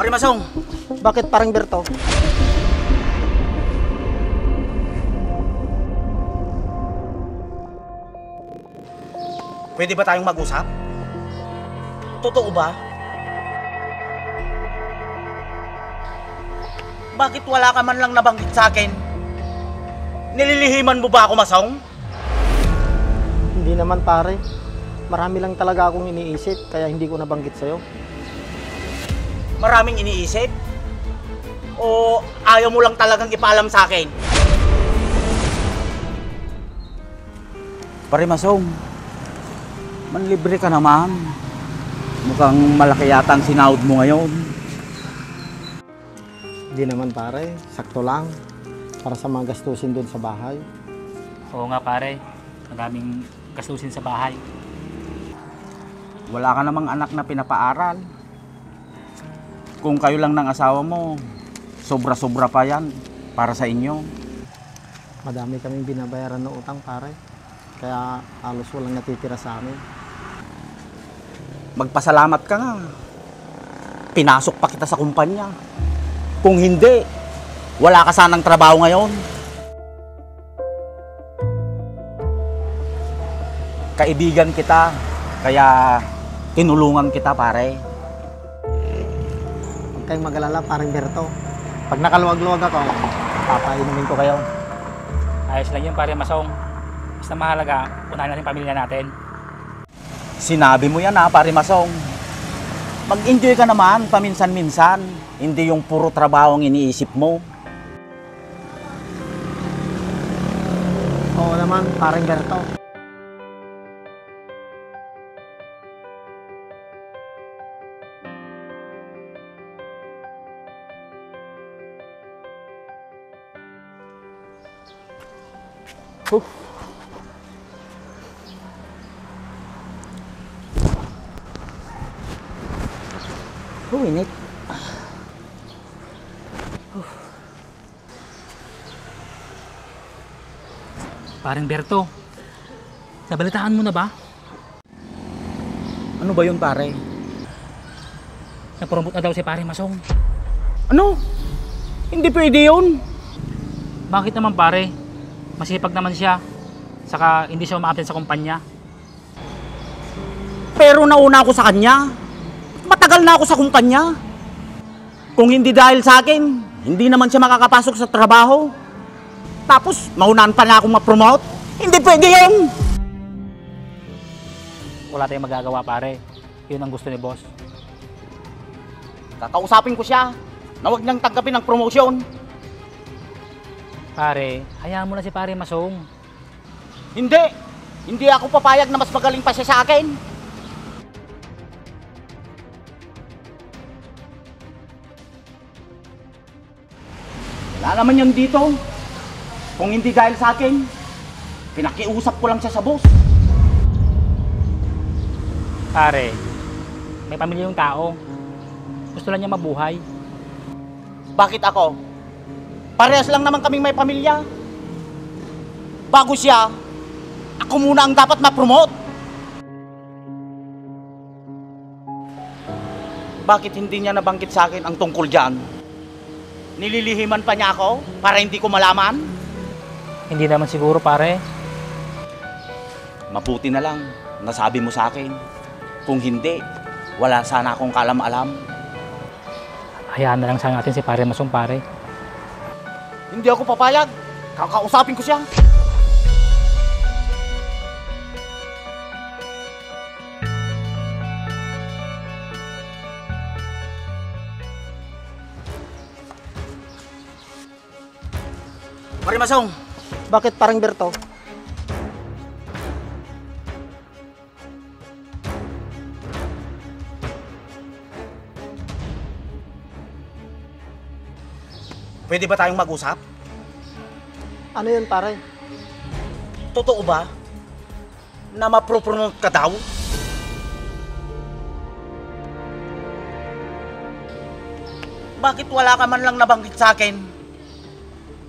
Pare Masong! Bakit parang Berto? Pwede ba tayong mag-usap? Totoo ba? Bakit wala ka man lang nabanggit sa akin? Nililihiman mo ba ako, Masong? Hindi naman pare. Marami lang talaga akong iniisip kaya hindi ko nabanggit sa'yo. Maraming iniisip? O ayaw mo lang talagang ipaalam sa akin? Pare Masong, manlibre ka naman. Mukhang malaki yata ang sinahod mo ngayon. Hindi naman pare, sakto lang. Para sa mga gastusin doon sa bahay. Oo nga pare, ang daming gastusin sa bahay. Wala ka namang anak na pinapaaral. Kung kayo lang ng asawa mo, sobra-sobra pa yan para sa inyo. Madami kaming binabayaran ng utang pare. Kaya halos walang natitira sa amin. Magpasalamat ka nga. Pinasok pa kita sa kumpanya. Kung hindi, wala ka sanang trabaho ngayon. Kaibigan kita, kaya tinulungan kita pare. Huwag kayong mag-alala parang Berto. Pag nakaluwag-luwag ako, papainumin ko kayo. Ayos lang yun pare Masong. Basta mahalaga, unahin natin pamilya natin. Sinabi mo yan ha, pare Masong. Mag-enjoy ka naman paminsan-minsan. Hindi yung puro trabaho ang iniisip mo. Oo naman, parang Berto. Init. Parang Berto, nabalitaan mo na ba? Ano ba yun pare? Napromote na daw si pare Masong. Ano? Hindi pwede yun. Bakit naman pare? Masipag naman siya. Saka hindi siya umaaten sa kumpanya. Pero nauna ako sa kanya. Matagal na ako sa kumpanya. Kung hindi dahil sa akin, hindi naman siya makakapasok sa trabaho. Tapos, maunahan pa na akong ma-promote. Hindi pwede yun! Wala tayong magagawa pare. Yun ang gusto ni boss. Kakausapin ko siya na huwag niyang tanggapin ang promotion. Pare, hayaan mo na si pare Masong. Hindi! Hindi ako papayag na mas magaling pa siya sa akin. Wala naman yun dito. Kung hindi dahil sa akin, pinakiusap ko lang siya sa boss. Pare, may pamilya yung tao. Gusto lang niya mabuhay. Bakit ako? Parehas lang naman kaming may pamilya. Bago siya, ako muna ang dapat ma-promote. Bakit hindi niya nabanggit sa akin ang tungkol dyan? Nililihiman pa niya ako para hindi ko malaman? Hindi naman siguro pare. Mabuti na lang, nasabi mo sa akin. Kung hindi, wala sana akong kalam-alam. Hayaan na lang sana natin si pare Masong pare. Hindi ako papayag. Kakausapin ko siya. Pare Masong! Bakit parang Berto? Pwede ba tayong mag-usap? Ano yun pare? Totoo ba na ma-promote ka daw? Bakit wala ka man lang nabanggit sa akin?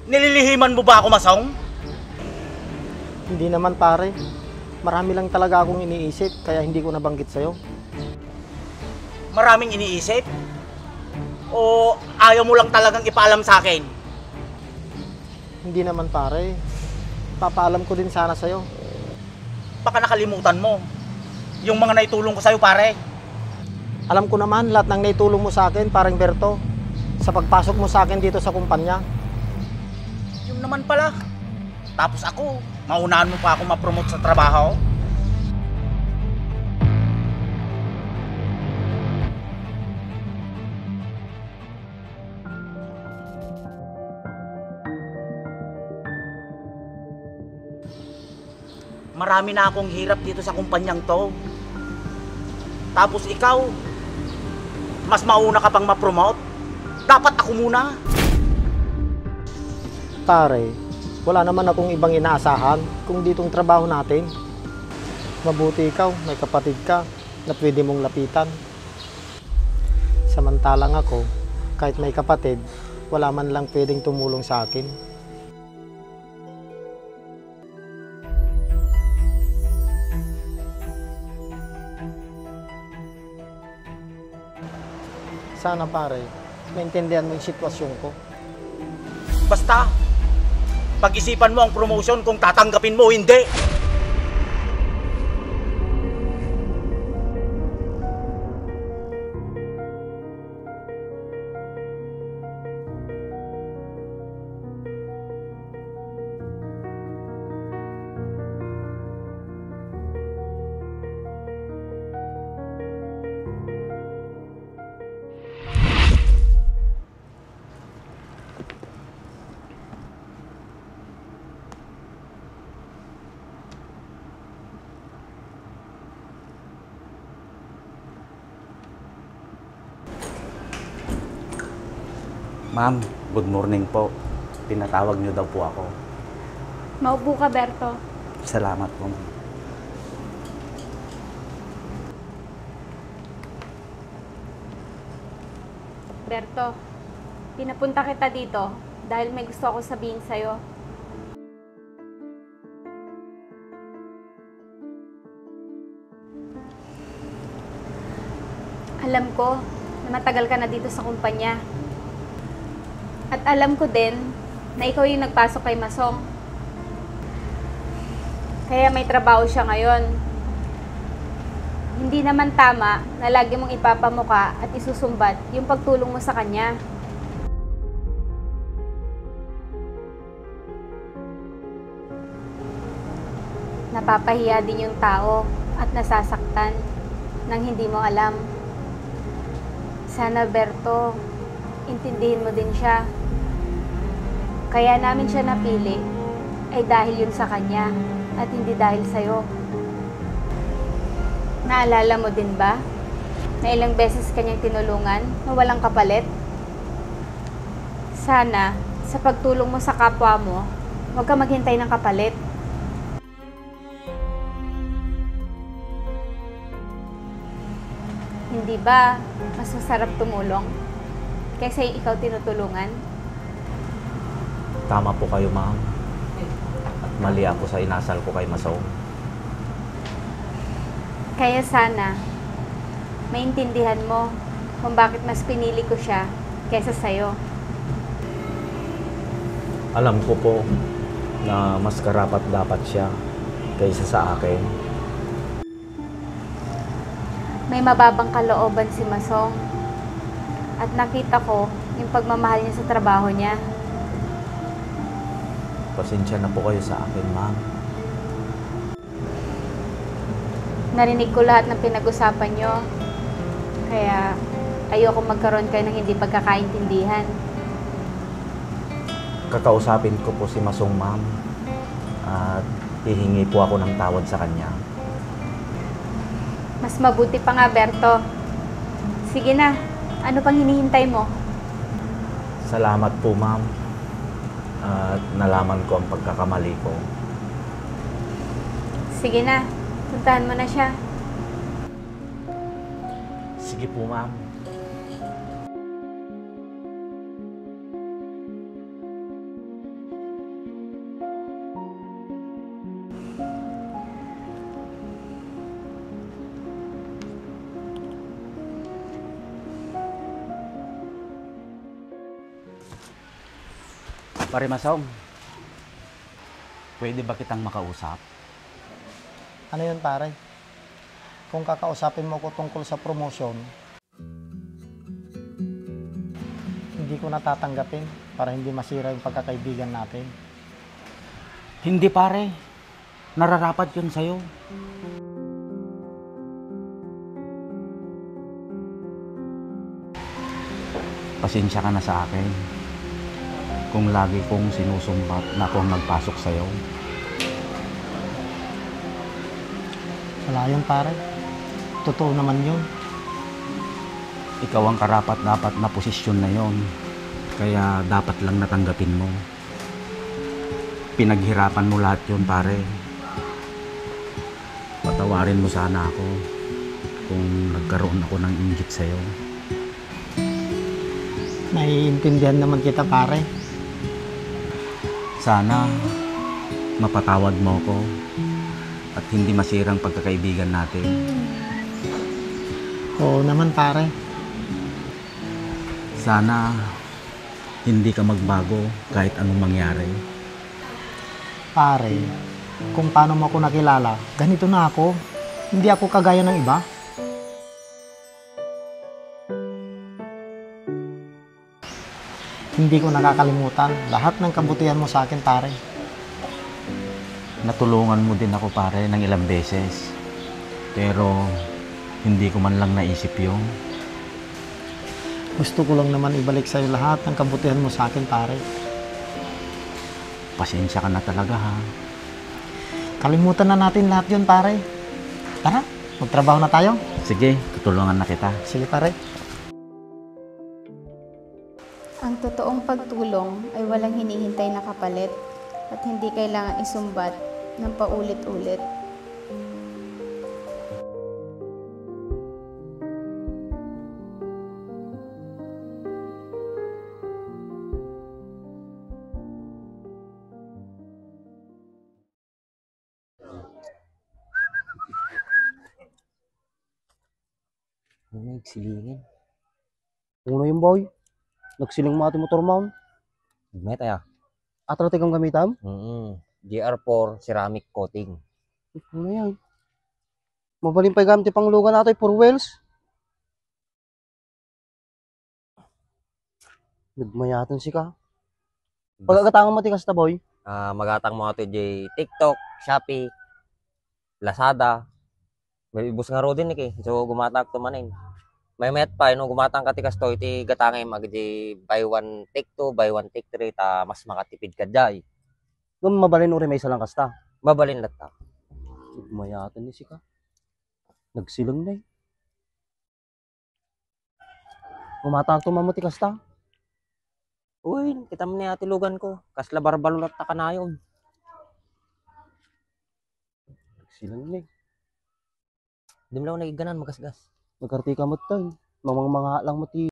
Nililihiman mo ba ako, Masong? Hindi naman pare. Marami lang talaga akong iniisip kaya hindi ko nabanggit sa'yo. Maraming iniisip? O ayaw mo lang talagang ipaalam sa akin? Hindi naman pare. Papaalam ko din sana sa'yo. Baka nakalimutan mo yung mga naitulong ko sa'yo, pare. Alam ko naman lahat ng naitulong mo sa akin, parang Berto, sa pagpasok mo sa akin dito sa kumpanya. Yun naman pala. Tapos ako, maunahan mo pa ako ma-promote sa trabaho. Marami na akong hirap dito sa kumpanyang to. Tapos ikaw, mas mauna ka pang ma-promote. Dapat ako muna. Pare, wala naman akong ibang inaasahan kung ditong trabaho natin. Mabuti ikaw, may kapatid ka na pwede mong lapitan. Samantalang ako, kahit may kapatid, wala man lang pwedeng tumulong sa akin. Sana pare, maintindihan mo yung sitwasyon ko. Basta, pag-isipan mo ang promotion kung tatanggapin mo o hindi. Ma'am, good morning po. Tinatawag niyo daw po ako. Maupo ka, Berto. Salamat po, ma'am. Berto, pinapunta kita dito dahil may gusto ako sabihin sa'yo. Alam ko na matagal ka na dito sa kumpanya. At alam ko din na ikaw yung nagpasok kay Masong. Kaya may trabaho siya ngayon. Hindi naman tama na lagi mong ipapamuka at isusumbat yung pagtulong mo sa kanya. Napapahiya din yung tao at nasasaktan nang hindi mo alam. Sana, Berto, intindihin mo din siya. Kaya namin siya napili ay dahil yun sa kanya at hindi dahil sa'yo. Naalala mo din ba na ilang beses kanyang tinulungan na walang kapalit? Sana, sa pagtulong mo sa kapwa mo, huwag ka maghintay ng kapalit. Hindi ba mas masarap tumulong kaysa ikaw tinutulungan? Tama po kayo, ma'am. At mali ako sa inasal ko kay Masong. Kaya sana, maintindihan mo kung bakit mas pinili ko siya kaysa sa'yo. Alam ko po na mas karapat dapat siya kaysa sa akin. May mababang kalooban si Masong at nakita ko yung pagmamahal niya sa trabaho niya. Pasensya na po kayo sa akin, ma'am. Narinig ko lahat ng pinag-usapan niyo, kaya ayoko magkaroon kayo ng hindi pagkakaintindihan. Kakausapin ko po si Masong, ma'am. At hihingi po ako ng tawad sa kanya. Mas mabuti pa nga, Berto. Sige na, ano pang hinihintay mo? Salamat po, ma'am. At nalaman ko ang pagkakamali ko. Sige na, puntahan mo na siya. Sige po, ma'am. Pare Masom, pwede ba kitang makausap? Ano yun pare? Kung kakausapin mo ko tungkol sa promotion, hindi ko natatanggapin para hindi masira yung pagkakaibigan natin. Hindi pare, nararapat yun sa'yo. Pasensya ka na sa akin kung lagi kong sinusumbat na ako ang nagpasok sa'yo. Wala yun pare. Totoo naman yun. Ikaw ang karapat-dapat na posisyon na yon. Kaya dapat lang natanggapin mo. Pinaghirapan mo lahat yun pare. Patawarin mo sana ako kung nagkaroon ako ng inggit sa'yo. Naiintindihan naman kita pare. Sana mapatawad mo ko at hindi masirang pagkakaibigan natin. Oo naman pare. Sana hindi ka magbago kahit anong mangyari. Pare, kung paano mo ako nakilala, ganito na ako. Hindi ako kagaya ng iba. Hindi ko nakakalimutan lahat ng kabutihan mo sa akin, pare. Natulungan mo din ako pare ng ilang beses. Pero hindi ko man lang naisip yun. Gusto ko lang naman ibalik sa'yo lahat ng kabutihan mo sa akin, pare. Pasensya ka na talaga ha. Kalimutan na natin lahat yun, pare. Tara, magtrabaho na tayo. Sige, tutulungan na kita. Sige, pare. Ang totoong pagtulong ay walang hinihintay na kapalit at hindi kailangan isumbat ng paulit-ulit. Nagsilingin. Uno yung boy. Nagsiling mo ati motor mount. May tayo. Atro tikang gamitam. GR4 ceramic coating. Ano yan? Mabaling pa gamit pang lugan nato for wheels. Nagmayatan si ka. Pagkakatangan mo ti kasta boy. Magatang mo ito di TikTok, Shopee, Lazada. May ibus nga ro din so gumatag to manin. May met pa no gumatang ka ti kasto iti gatangay magdi buy one take two, buy one take three ta mas makatipid ka jay. Nung mabalin uri may salang kasta. Mabalin latta. Nagmayatan ni si ka. Nagsilang na eh. Gumatang to mamuti kasta. Uy, kita mo ni ati lugan ko. Kasla barbalot ta kanayon. Nagsilang na eh. Di mo lang nagiganan magasgas. Nagkartika mo tayo. Mga lang mo ti